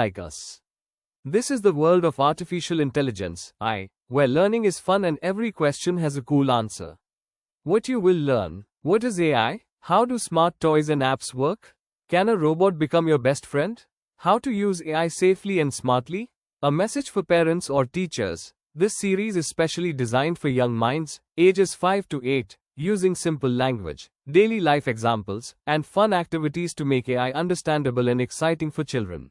like us. This is the world of artificial intelligence, AI, where learning is fun and every question has a cool answer. What you will learn: what is AI? How do smart toys and apps work? Can a robot become your best friend? How to use AI safely and smartly? A message for parents or teachers. This series is specially designed for young minds, ages 5 to 8, using simple language, daily life examples, and fun activities to make AI understandable and exciting for children.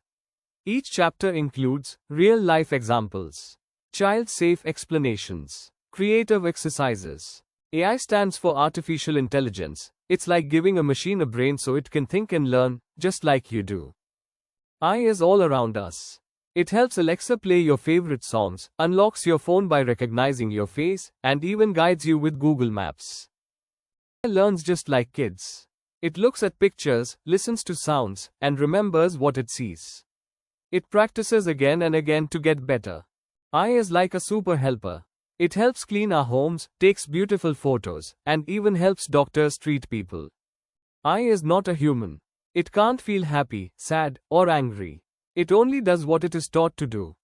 Each chapter includes real-life examples, child-safe explanations, creative exercises. AI stands for artificial intelligence. It's like giving a machine a brain so it can think and learn, just like you do. AI is all around us. It helps Alexa play your favorite songs, unlocks your phone by recognizing your face, and even guides you with Google Maps. AI learns just like kids. It looks at pictures, listens to sounds, and remembers what it sees. It practices again and again to get better. AI is like a super helper. It helps clean our homes, takes beautiful photos, and even helps doctors treat people. AI is not a human. It can't feel happy, sad, or angry. It only does what it is taught to do.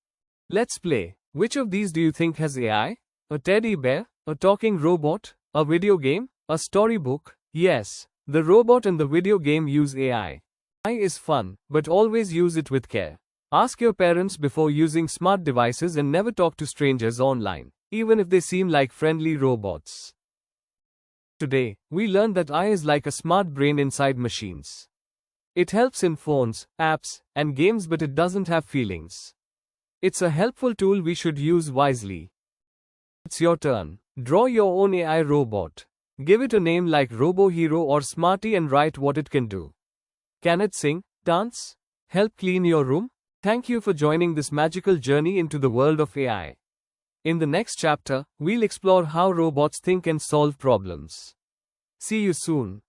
Let's play. Which of these do you think has AI? A teddy bear? A talking robot? A video game? A storybook? Yes, the robot and the video game use AI. AI is fun, but always use it with care. Ask your parents before using smart devices and never talk to strangers online, even if they seem like friendly robots. Today, we learned that AI is like a smart brain inside machines. It helps in phones, apps, and games, but it doesn't have feelings. It's a helpful tool we should use wisely. It's your turn. Draw your own AI robot. Give it a name like RoboHero or Smarty and write what it can do. Can it sing, dance, help clean your room? Thank you for joining this magical journey into the world of AI. In the next chapter, we'll explore how robots think and solve problems. See you soon.